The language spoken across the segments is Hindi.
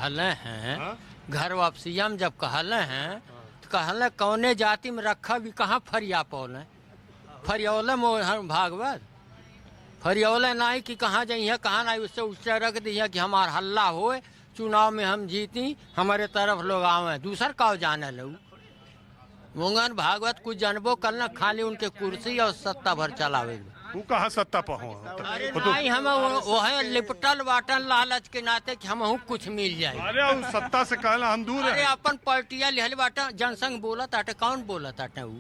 कहले हैं हाँ? घर वापसिया में जब कहले हैं तो कहले कौने जाति में रखा भी कहाँ फरिया पौले फरियौले मोहन भागवत फरियौले नहीं कि कहाँ जाइए कहाँ नहीं उससे उससे रख दिया कि हमार हल्ला होए चुनाव में हम जीती हमारे तरफ लोग आवे दूसर का जाने लो मोहन भागवत कुछ जानबो करना खाली उनके कुर्सी और सत्ता भर चलावे तू कहाँ सत्ता पर हो अरे नहीं हम वह लिपटल बाटन लालच के नाते कि हम कुछ मिल जाए अरे उस सत्ता से कहला हम दूर अरे है। अपन पार्टिया लिहल बाटा जनसंघ बोला ताटे कौन बोला ताटे ऊ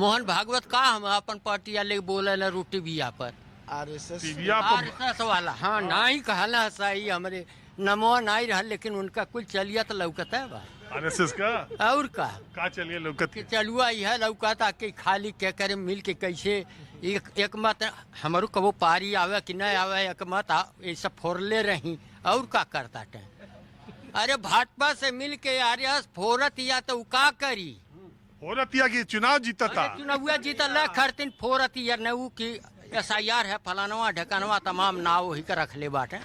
मोहन भागवत का हम अपन पार्टिया ले बोले ला रोटी बिया पर आरएसएस टीविया पर आरएसएस वाला हाँ नहीं कहला सही हमरे नमो नहीं रहा लेकिन उनका कुल चलियत लौकता है बा आरएसएस का और का चलिए लोकत कि चलुआ यह लौकता कि खाली के करे मिल के कैसे एक मत हमारो कबो पारी आवे कि नहीं आवे एक मत ऐसा फोरले रही और का करता टे अरे भाजपा से मिल के आरएस फोरत या तो का करी औरतिया की चुनाव जीता था चुनाव जीता ल खरतिन फोरत या नऊ की SIR है फलानवा ढकानवा तमाम नाव ही का रख ले बाटे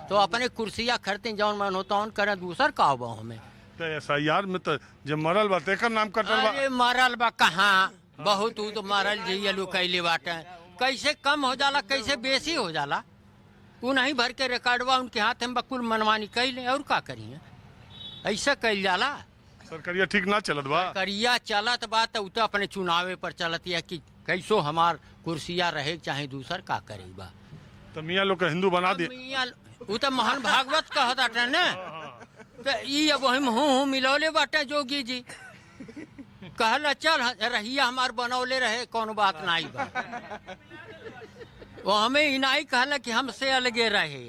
तो अपने कुर्सिया खरतिन जौन मन होता उन करे दूसर का बा हमें तो SIR में तो जब मरल बा तेकर नाम कटल बा अरे मरल बा कहाँ बहुत ऊ तो मरल जइया लोग कैले बाटे कैसे कम हो जाला कैसे बेसी हो जाला ऊ नहीं भर के रिकॉर्डवा उनके हाथ में बकुल मनमानी कैले और का करिए ऐसा कैल जाला सरकारिया ठीक ना चलत बा करिया चलत बात तो ऊ तो अपने चुनावे पर चलत या कि कैसो हमार कुर्सिया रहे चाहे दूसर का करे बा तो मियाँ लोग का हिंदू बना दे ऊ तो महान भागवत कहता न तो ई अब हम हूँ मिलौले बाटे जोगी जी कहला चल रहिया हमार बनौले रहे कौन बात नहीं बा वो हमें ही नहीं कहला कि हमसे अलगे रहे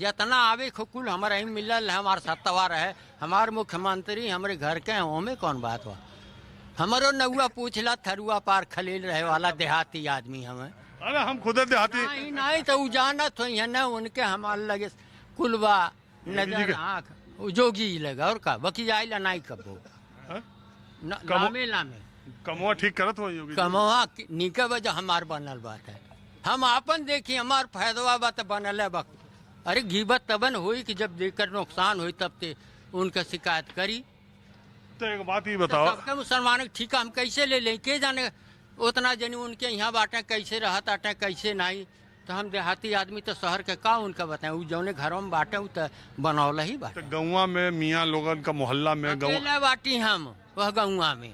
जितना आवे कुल हमारा ही मिलल है हमार सत्तवा रहे हमार मुख्यमंत्री हमारे घर के हैं हमें कौन बात बा हमारो नौआ पूछला थरुआ पार खलील रहे वाला देहाती आदमी हमें अरे हम खुद देहाती नहीं नहीं तो उ जानत हो न उनके हमारे लगे कुलबा नजर आँख जोगी लगा और का बकी जाइला नहीं कबो हाँ? लामे लामे कमवा ठीक करत हो योगी जी? कमवा निके वजह हमार बनल बात है हम आपन देखी हमार फायदवा बात बनल है बक अरे घीबत तबन हुई कि जब देकर नुकसान हुई तब ते उनका शिकायत करी तो एक बात ही बताओ सबके मुसलमान ठीक हम कैसे ले लें के जाने उतना जनी उनके यहाँ बाटे कैसे रहत आटे कैसे नहीं तो हम देहाती आदमी तो शहर के का उनका बताएं उ जौने घरों में बाटे उ तो बनौला ही बाटे तो गौवा में मियाँ लोगन का मोहल्ला में गौवा अकेले बाटी हम वह गौवा में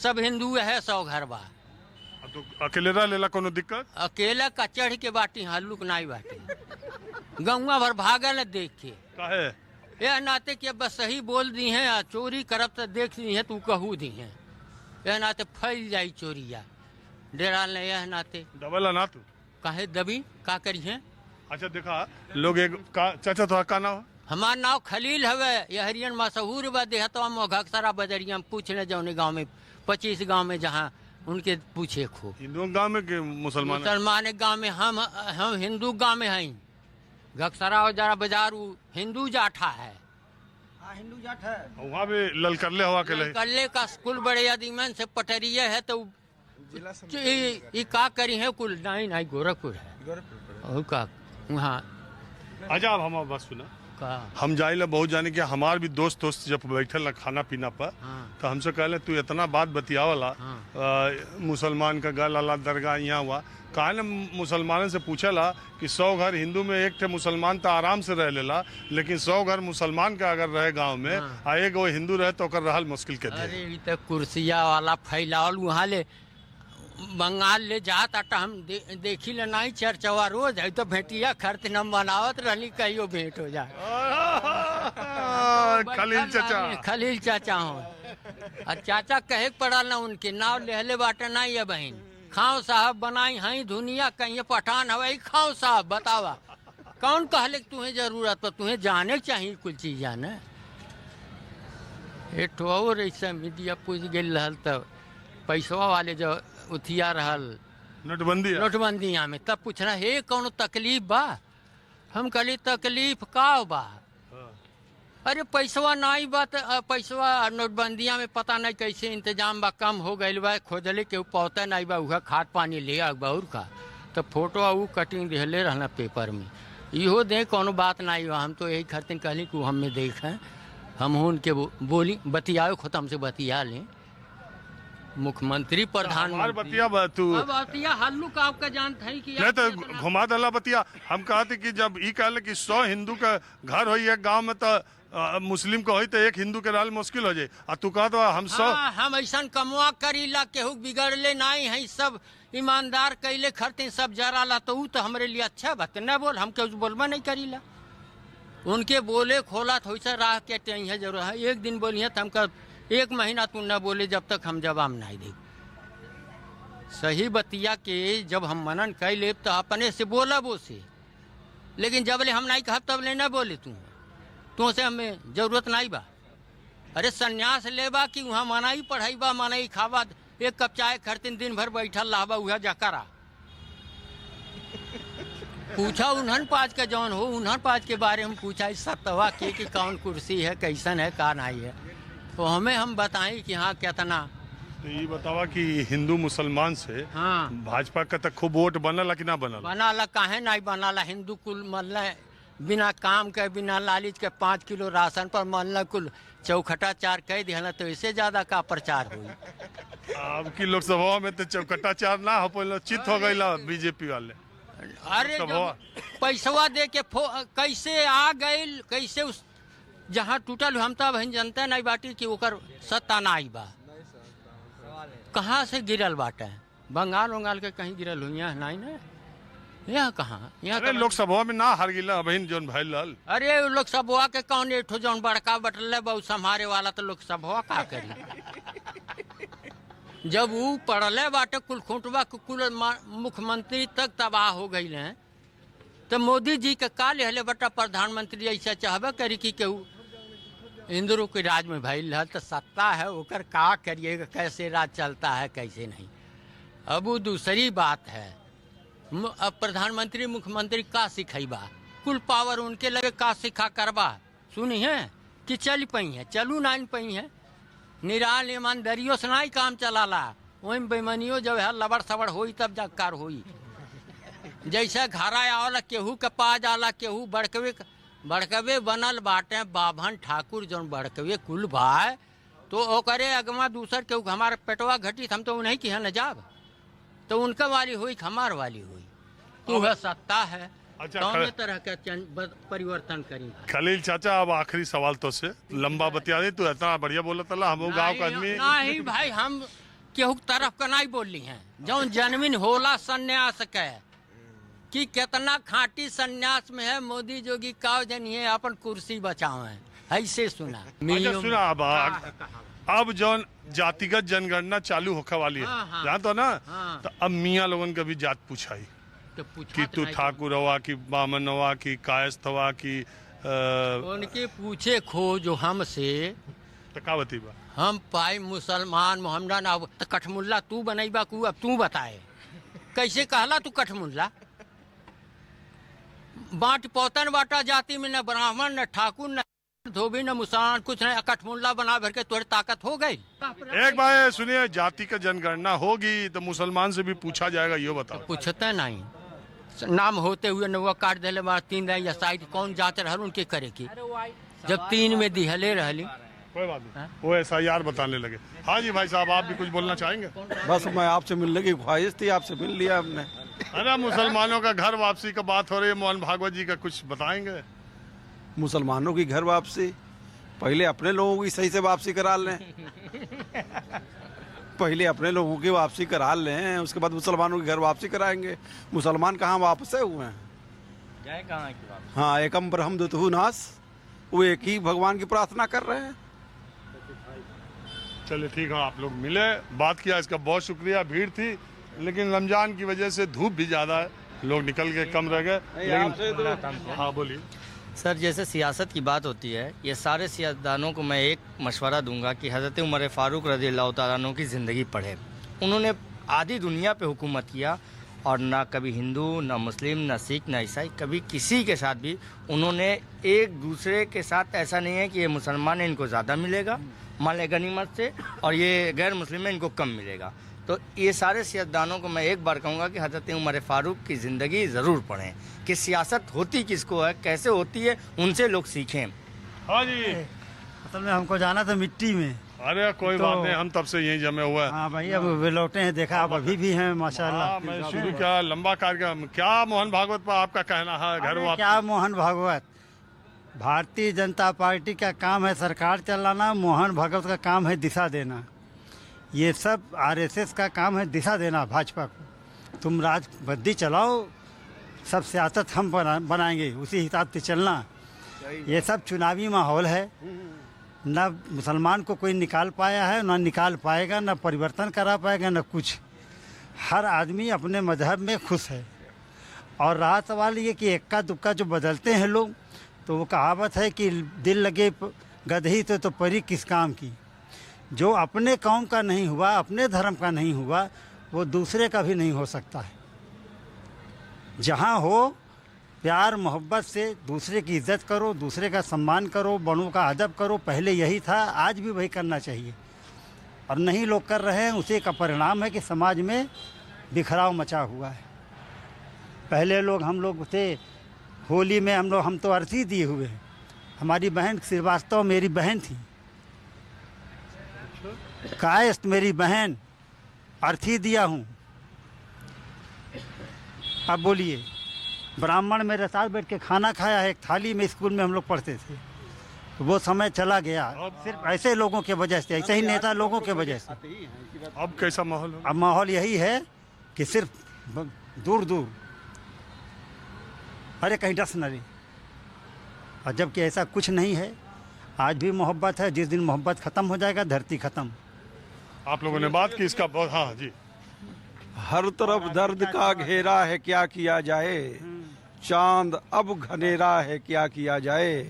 सब हिंदू है 100 घर बा तो अकेले रह लेला कोनो दिक्कत अकेला का चढ़ के बाटी हल्लुक नहीं बाटी गौवा भर भागल देख के काहे यह नाते कि बस सही बोल दी हैं आ चोरी करब तो देख दी है तू कहू दी है यह नाते फैल जाई चोरिया डेरा ले यह नाते दबला ना तू काहे दबी का करी है अच्छा देखा लोग एक का चाचा तो का नाम हमार नाव खलील हवे यह हरियन मशहूर बा देहतवा में घकसरा बजरिया में पूछने जौने गाँव में 25 गाँव में जहाँ उनके पूछे खो हिंदू गांव में के मुसलमान मुसलमान गाँव में हम हिंदू गाँव में हैं घकसरा और जरा बाजार हिंदू जाठा है हिंदू जाट है वहाँ भी ललकरले हवा के लिए कल्ले का स्कूल बड़े आदिमन से पटरिया है तो जिला ये का करी है कुल नहीं नहीं गोरखपुर है गोरखपुर और का वहाँ अच्छा अब हम बस सुना का हम जाइला बहुत जाने के हमार भी दोस्त जब बैठल ना खाना पीना पर हाँ तो हमसे कहले तू इतना बात बतियावला हाँ। मुसलमान का गल अल्लाह दरगाह यहाँ हुआ कहा ना मुसलमानों से पूछला कि 100 घर हिंदू में एक थे मुसलमान तो आराम से रह लेला लेकिन 100 घर मुसलमान का अगर रहे गांव में हाँ। आ एक वो हिंदू रहे तो ओकर रहल मुश्किल के थे अरे ये तो कुर्सिया वाला फैलावल वहाँ ले बंगाल ले जात आटा हम देखी ले नहीं चर्चवा रोज है तो भेटिया खर्च न बनावत रहली कहियो भेंट हो जाए खलील चाचा खलील चाचा हो और चाचा कहे पड़ल ना उनके नाव लेहले बाटे नहीं है बहन खाओ साहब बनाई हई दुनिया कहीं पठान हवाई खाओ साहब बतावा कौन कहले कि तुम्हें जरूरत पर तुम्हें जाने चाहिए कुछ चीज जाने एक और ऐसा मीडिया पूछ गई रहल तब पैसवा वाले जो उथिया रहल नोटबंदिया में तब पूछ रहा हे कौन तकलीफ बा हम कहली तकलीफ का बा अरे पैसवा नहीं बा तो पैसवा नोटबंदिया में पता नहीं कैसे इंतजाम बा कम हो गई बा खोजले के पौते नहीं बा उहा खाद पानी ले आ और का तो फोटो ऊ कटिंग दिहले रहना पेपर में इहो दे कोनो बात नहीं हुआ। हम तो यही खातिर कहली कि हमें देखें, हम उनके बोली बतियाओ खुद हमसे बतिया लें। मुख्यमंत्री प्रधानमंत्री बतिया तू अब बतिया हल्लुक आपका जानते हैं कि नहीं तो घुमा दला बतिया। हम कहते कि जब ई कहले कि 100 हिंदू का घर हो एक गांव में तो मुस्लिम को हो तो एक हिंदू के रहल मुश्किल हो जाए। आ तू कहत हम 100 हम ऐसा कमवा करीला केहू बिगड़ले नहीं है, सब ईमानदार कैले खरते सब जराला तो ऊ तो हमारे लिए अच्छा बात न बोल। हम केहू बोलबा नहीं करीला, उनके बोले खोला तो वैसा राह के टेंशन जरूर है। एक दिन बोलिए तो हमका 1 महीना तू न बोले जब तक हम जवाब नहीं दे। सही बतिया के जब हम मनन कर ले तो अपने से बोला वो से, लेकिन जब ले हम नहीं कहा तब ले न बोले तू से हमें जरूरत नहीं बा। अरे संन्यास लेबा कि वहाँ मनाई पढ़ाईबा मनाई खाबा, 1 कप चाय खरते दिन भर बैठल रहबा वह जकरा पूछा उन्हन पाँच का जौन हो उन्हन पाँच के बारे में पूछा सतवा के कि कौन कुर्सी है कैसन है का नहीं है, तो हमें हम बताएं कि हाँ कितना। तो ये बतावा कि हिंदू मुसलमान से हाँ भाजपा का तक खूब वोट बनला कि ना बनला? बनाला काहे नहीं बनाला। हिंदू कुल मतलब बिना काम के बिना लालच के 5 किलो राशन पर मतलब कुल चौखटा 4 कह दिया तो इससे ज्यादा का प्रचार हुई। अब की लोकसभा में तो चौकट्टा 4 ना हो पहले चित हो गई बीजेपी वाले। अरे पैसवा दे के कैसे आ गए, कैसे उस जहाँ टूटल हम तब जनता नहीं बाटी कि ओकर सत्ता नहीं बा। कहाँ से गिरल बाटे? बंगाल वंगाल के कहीं गिरल हुई है नहीं ना, यहाँ कहाँ यहाँ लोकसभा में ना हार गिला बहन जौन भैल लाल। अरे लोकसभा के कौन एठो जौन बड़का बटल बहु संभारे वाला तो लोकसभा का करी। जब वो पढ़ले बाटे कुल खुटवा कुल मुख्यमंत्री तक तबाह हो गई हैं तो मोदी जी के का लेहले बटा प्रधानमंत्री ऐसा चाहबे करी कि केहू हिंदू के राज में भइल है तो सत्ता है ओकर का करिएगा, कैसे राज चलता है कैसे नहीं। अब वो दूसरी बात है, अब प्रधानमंत्री मुख्यमंत्री का सिखेबा, कुल पावर उनके लगे का सिखा करबा सुनी है कि चल पई है चलू नहीं पई है। निराल ईमानदारियों से नहीं काम चलाला, वही बेमनियो जब है लबड़ सबड़ होई तब जगकार होई। जैसे घरा आवला केहू के पा जाला केहू बड़कवे बनल बाटे बाभन ठाकुर जौन बड़कवे कुल भाई तो ओकरे अगमा दूसर केहू हमारे पेटवा घटी हम तो नहीं की है न जाब तो उनका वाली हुई हमार वाली हुई तो वह सत्ता है। अच्छा, कौन तरह का परिवर्तन करी। खलील चाचा अब आखिरी सवाल तो से लंबा बतिया दे, तू इतना बढ़िया बोला तला हम गाँव का आदमी नहीं भाई हम केहू तरफ का नहीं बोली हैं। जौन जन्मिन होला संन्यास के कि कितना खाटी संन्यास में है मोदी जोगी का जनिए अपन कुर्सी बचाओ है ऐसे सुना। अच्छा सुना अब जौन जातिगत जनगणना चालू होने वाली है जान तो ना, तो अब मियाँ लोगन का भी जात पूछाई कि तू ठाकुर हवा कि बामन हवा कि कायस्थ हवा कि उनके पूछे खो जो हमसे तो का बती बा हम पाई मुसलमान मोहम्मदन अब तो कठमुल्ला तू बनैबा कु अब तू बताए कैसे कहला तू कठमुल्ला। बाँट पौतन बाटा जाति में न ब्राह्मण न ठाकुर न धोबी न मुसलमान कुछ नहीं, कठमुल्ला बना भर के तोड़ी ताकत हो गई। एक बार सुनिए जाति का जनगणना होगी तो मुसलमान से भी पूछा जाएगा ये बताओ। पूछते नहीं नाम होते हुए न वो काट दिले बार 3 या साइड कौन जाते रहल उनके करे की जब 3 में दिहले रहली कोई बात नहीं वो SIR बताने लगे। हाँ जी भाई साहब आप भी कुछ बोलना चाहेंगे? बस मैं आपसे मिलने की ख्वाहिश थी, आपसे मिल लिया हमने। अरे मुसलमानों का घर वापसी का बात हो रही है, मोहन भागवत जी का कुछ बताएंगे? मुसलमानों की घर वापसी पहले अपने लोगों की सही से वापसी करा लें पहले अपने लोगों की वापसी करा लें उसके बाद मुसलमानों की घर वापसी कराएंगे। मुसलमान कहाँ वापस हुए हैं? जाए कहाँ की वापसी? हाँ एकम ब्रह्म दुतहु नास, वो एक ही भगवान की प्रार्थना कर रहे हैं। चलिए ठीक है आप लोग मिले बात किया इसका बहुत शुक्रिया। भीड़ थी लेकिन रमजान की वजह से धूप भी ज़्यादा है लोग निकल के कम रह गए लेकिन हाँ बोलिए सर। जैसे सियासत की बात होती है ये सारे सियासतदानों को मैं एक मशवरा दूंगा कि हज़रत उमर फ़ारूक रज़ी अल्लाह तआला अन्हु की ज़िंदगी पढ़े। उन्होंने आधी दुनिया पे हुकूमत किया और ना कभी हिंदू ना मुस्लिम ना सिख ना ईसाई कभी किसी के साथ भी उन्होंने एक दूसरे के साथ ऐसा नहीं है कि ये मुसलमान है इनको ज़्यादा मिलेगा माल गनीमत से और ये गैर मुस्लिम है इनको कम मिलेगा। तो ये सारे सियासतदानों को मैं एक बार कहूँगा कि हज़रत उमर फारूक की ज़िंदगी ज़रूर पढ़ें कि सियासत होती किसको है, कैसे होती है, उनसे लोग सीखें। हाँ जी। असल में हमको जाना था मिट्टी में। अरे कोई बात नहीं, हम तब से यहीं जमे हुए हैं। हाँ भाई, अब वे लौटे हैं, देखा आप अभी भी हैं माशाल्लाह। हाँ, मैं शुरू किया लंबा कार्यक्रम। क्या मोहन भागवत पर आपका कहना है? घर अरे वापस क्या मोहन भागवत, भारतीय जनता पार्टी का काम है सरकार चलाना, मोहन भागवत का काम है दिशा देना। ये सब आरएसएस का काम है दिशा देना भाजपा को। तुम राजबद्दी चलाओ, सब सियासत हम बनाएंगे, उसी हिसाब से चलना। ये सब चुनावी माहौल है, न मुसलमान को कोई निकाल पाया है, न निकाल पाएगा, न परिवर्तन करा पाएगा, न कुछ। हर आदमी अपने मजहब में खुश है। और रहा सवाल ये कि इक्का दुक्का जो बदलते हैं लोग, तो वो कहावत है कि दिल लगे गदही तो परी किस काम की। जो अपने कौम का नहीं हुआ, अपने धर्म का नहीं हुआ, वो दूसरे का भी नहीं हो सकता है। जहाँ हो प्यार मोहब्बत से दूसरे की इज्जत करो, दूसरे का सम्मान करो, बड़ों का अदब करो। पहले यही था, आज भी वही करना चाहिए। और नहीं लोग कर रहे हैं, उसी का परिणाम है कि समाज में बिखराव मचा हुआ है। पहले हम लोग थे, होली में हम तो अर्थी दिए हुए हैं। हमारी बहन श्रीवास्तव मेरी बहन थी, कायस्थ मेरी बहन, अर्थी दिया हूँ। अब बोलिए, ब्राह्मण मेरे साथ बैठ के खाना खाया है एक थाली में, स्कूल में हम लोग पढ़ते थे। तो वो समय चला गया, सिर्फ ऐसे लोगों के वजह से, ऐसे ही नेता लोगों के वजह से। अब कैसा माहौल है? अब माहौल यही है कि सिर्फ दूर दूर, अरे कहीं डस न रही। और जबकि ऐसा कुछ नहीं है, आज भी मोहब्बत है। जिस दिन मोहब्बत ख़त्म हो जाएगा, धरती ख़त्म। आप लोगों ने बात की इसका बहुत। हाँ जी। हर तरफ दर्द का घेरा है, क्या किया जाए। चांद अब घनेरा है, क्या किया जाए।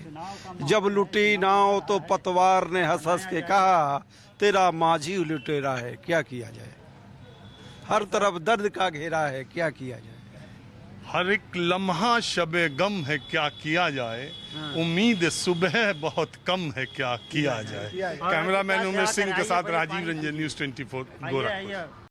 जब लुटी नाव तो पतवार ने हंस हंस के कहा, तेरा माझी लुटेरा है, क्या किया जाए। हर तरफ दर्द का घेरा है, क्या किया जाए। हर एक लम्हा शबे गम है, क्या किया जाए। उम्मीद सुबह बहुत कम है, क्या किया जाए। कैमरामैन उमेश सिंह के साथ राजीव रंजन, न्यूज़ 24 गोरखपुर।